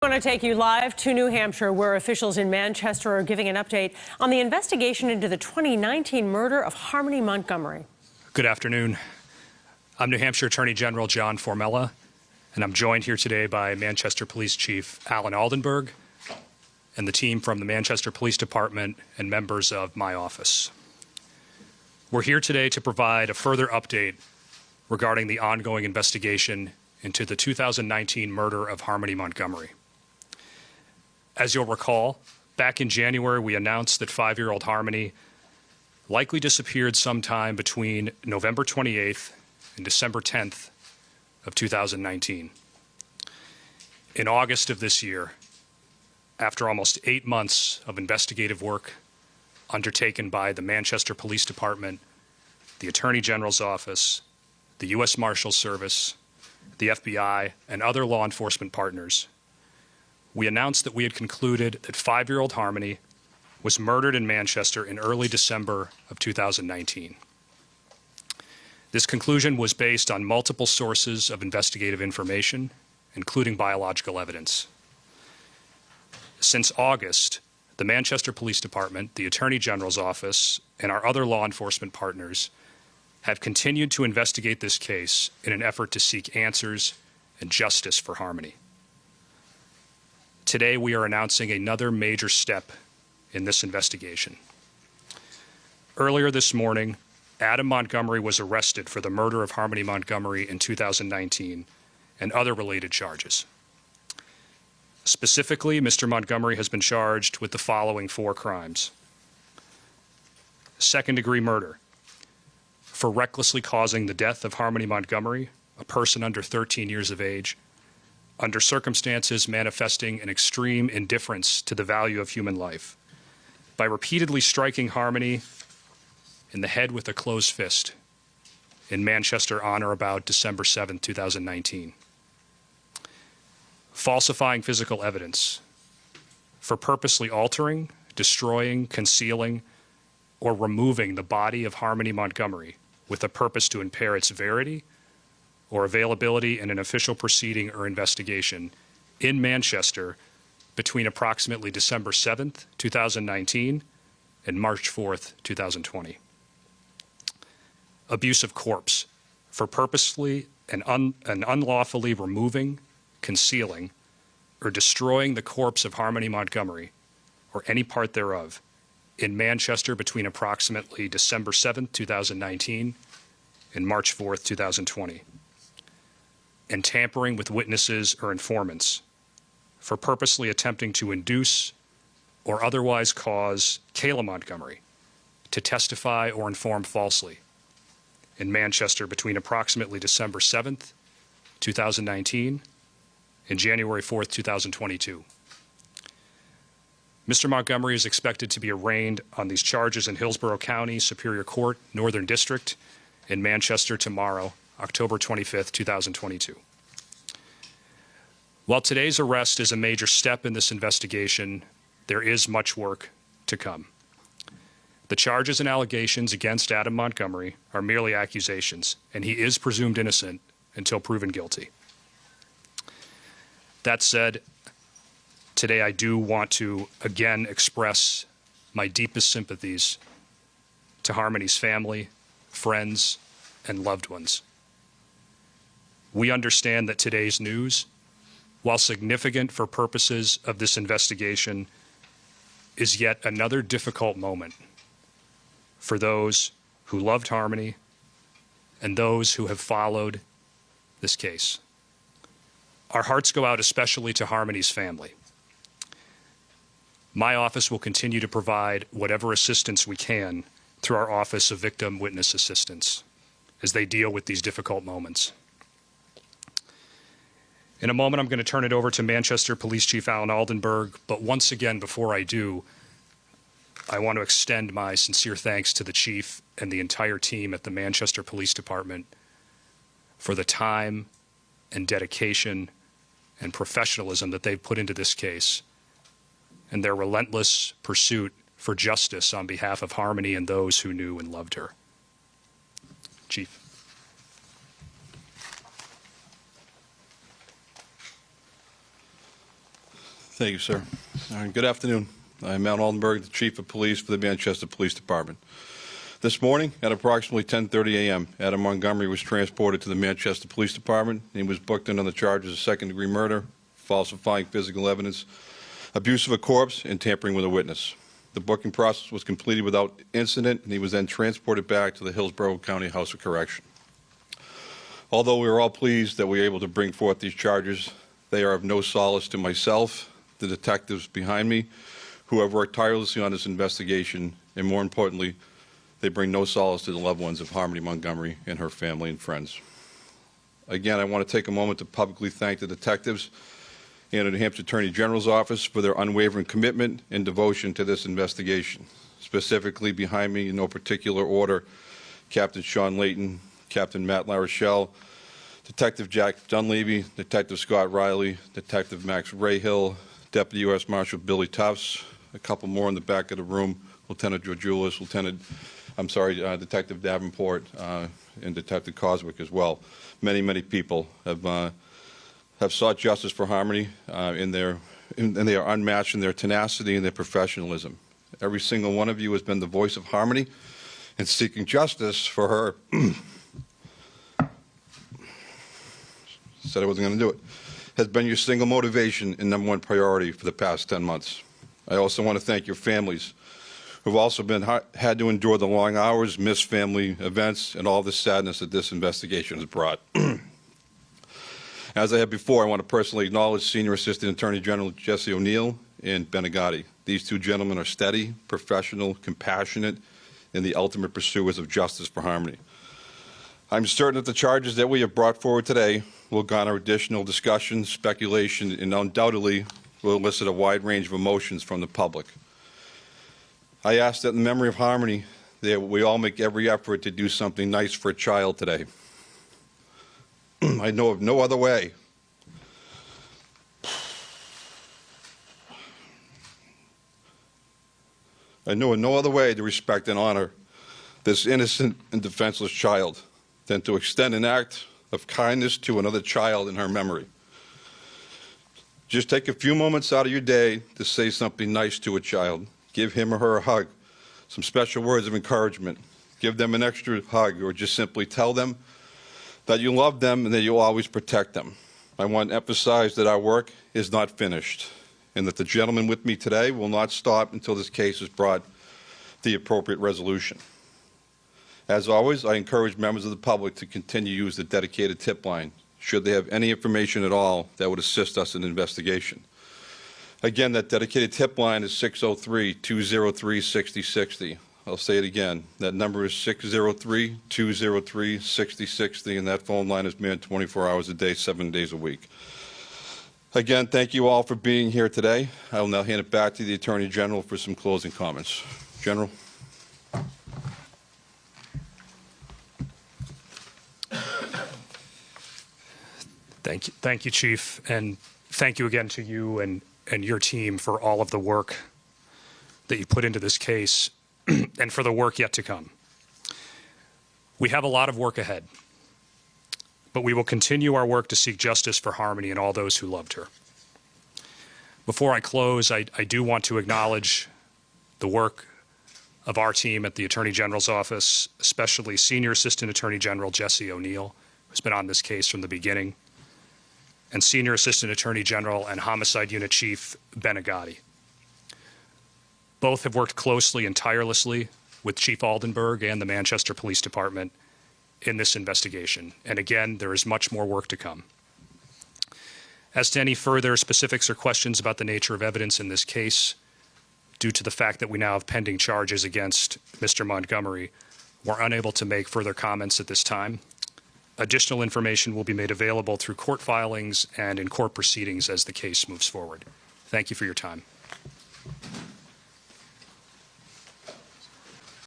I want to take you live to New Hampshire, where officials in Manchester are giving an update on the investigation into the 2019 murder of Harmony Montgomery. Good afternoon. I'm New Hampshire Attorney General John Formella, and I'm joined here today by Manchester Police Chief Alan Aldenberg and the team from the Manchester Police Department and members of my office. We're here today to provide a further update regarding the ongoing investigation into the 2019 murder of Harmony Montgomery. As you'll recall, back in January, we announced that 5-year-old Harmony likely disappeared sometime between November 28th and December 10th of 2019. In August of this year, after almost 8 months of investigative work undertaken by the Manchester Police Department, the Attorney General's Office, the U.S. Marshals Service, the FBI, and other law enforcement partners, we announced that we had concluded that 5-year-old Harmony was murdered in Manchester in early December of 2019. This conclusion was based on multiple sources of investigative information, including biological evidence. Since August, the Manchester Police Department, the Attorney General's Office, and our other law enforcement partners have continued to investigate this case in an effort to seek answers and justice for Harmony. Today, we are announcing another major step in this investigation. Earlier this morning, Adam Montgomery was arrested for the murder of Harmony Montgomery in 2019 and other related charges. Specifically, Mr. Montgomery has been charged with the following 4 crimes. Second-degree murder for recklessly causing the death of Harmony Montgomery, a person under 13 years of age, under circumstances manifesting an extreme indifference to the value of human life, by repeatedly striking Harmony in the head with a closed fist in Manchester on or about December 7, 2019. Falsifying physical evidence for purposely altering, destroying, concealing, or removing the body of Harmony Montgomery with a purpose to impair its verity or availability in an official proceeding or investigation in Manchester between approximately December 7th, 2019 and March 4th, 2020. Abuse of corpse for purposefully and unlawfully removing, concealing, or destroying the corpse of Harmony Montgomery or any part thereof in Manchester between approximately December 7th, 2019 and March 4th, 2020. And tampering with witnesses or informants for purposely attempting to induce or otherwise cause Kayla Montgomery to testify or inform falsely in Manchester between approximately December 7th, 2019 and January 4th, 2022. Mr. Montgomery is expected to be arraigned on these charges in Hillsborough County Superior Court, Northern District in Manchester tomorrow, October 25th, 2022. While today's arrest is a major step in this investigation, there is much work to come. The charges and allegations against Adam Montgomery are merely accusations, and he is presumed innocent until proven guilty. That said, today I do want to again express my deepest sympathies to Harmony's family, friends, and loved ones. We understand that today's news, while significant for purposes of this investigation, is yet another difficult moment for those who loved Harmony and those who have followed this case. Our hearts go out especially to Harmony's family. My office will continue to provide whatever assistance we can through our Office of Victim Witness Assistance as they deal with these difficult moments. In a moment, I'm going to turn it over to Manchester Police Chief Alan Aldenberg, but once again, before I do, I want to extend my sincere thanks to the Chief and the entire team at the Manchester Police Department for the time and dedication and professionalism that they've put into this case and their relentless pursuit for justice on behalf of Harmony and those who knew and loved her. Chief. Thank you, sir. Good afternoon. I'm Adam Montgomery, the Chief of Police for the Manchester Police Department. This morning, at approximately 10:30 a.m., Adam Montgomery was transported to the Manchester Police Department. He was booked in on the charges of second-degree murder, falsifying physical evidence, abuse of a corpse, and tampering with a witness. The booking process was completed without incident, and he was then transported back to the Hillsborough County House of Correction. Although we are all pleased that we were able to bring forth these charges, they are of no solace to myself, the detectives behind me, who have worked tirelessly on this investigation, and more importantly, they bring no solace to the loved ones of Harmony Montgomery and her family and friends. Again, I want to take a moment to publicly thank the detectives and the New Hampshire Attorney General's office for their unwavering commitment and devotion to this investigation. Specifically behind me, in no particular order, Captain Sean Layton, Captain Matt LaRochelle, Detective Jack Dunleavy, Detective Scott Riley, Detective Max Rayhill, Deputy U.S. Marshal Billy Tufts, a couple more in the back of the room, Lieutenant Georgioulis, Detective Davenport, and Detective Coswick as well. Many, many people have sought justice for Harmony, and they are unmatched in their tenacity and their professionalism. Every single one of you has been the voice of Harmony in seeking justice for her. Said I wasn't going to do it. Has been your single motivation and number one priority for the past 10 months. I also want to thank your families who've also had to endure the long hours, missed family events, and all the sadness that this investigation has brought. As I have before, I want to personally acknowledge Senior Assistant Attorney General Jesse O'Neill and Benegatti. These two gentlemen are steady, professional, compassionate, and the ultimate pursuers of justice for Harmony. I'm certain that the charges that we have brought forward today will garner additional discussion, speculation, and undoubtedly will elicit a wide range of emotions from the public. I ask that in memory of Harmony, that we all make every effort to do something nice for a child today. I know of no other way. I know of no other way to respect and honor this innocent and defenseless child than to extend an act of kindness to another child in her memory. Just take a few moments out of your day to say something nice to a child. Give him or her a hug, some special words of encouragement. Give them an extra hug, or just simply tell them that you love them and that you'll always protect them. I want to emphasize that our work is not finished, and that the gentleman with me today will not stop until this case is brought to the appropriate resolution. As always, I encourage members of the public to continue to use the dedicated tip line should they have any information at all that would assist us in the investigation. Again, that dedicated tip line is 603-203-6060. I'll say it again. That number is 603-203-6060, and that phone line is manned 24 hours a day, 7 days a week. Again, thank you all for being here today. I will now hand it back to the Attorney General for some closing comments. General. Thank you, Chief, and thank you again to you and your team for all of the work that you put into this case and for the work yet to come. We have a lot of work ahead, but we will continue our work to seek justice for Harmony and all those who loved her. Before I close, I do want to acknowledge the work of our team at the Attorney General's office, especially Senior Assistant Attorney General Jesse O'Neill, who's been on this case from the beginning, and Senior Assistant Attorney General and Homicide Unit Chief Benegatti. Both have worked closely and tirelessly with Chief Aldenberg and the Manchester Police Department in this investigation. And again, there is much more work to come. As to any further specifics or questions about the nature of evidence in this case, due to the fact that we now have pending charges against Mr. Montgomery, we're unable to make further comments at this time. Additional information will be made available through court filings and in court proceedings as the case moves forward. Thank you for your time.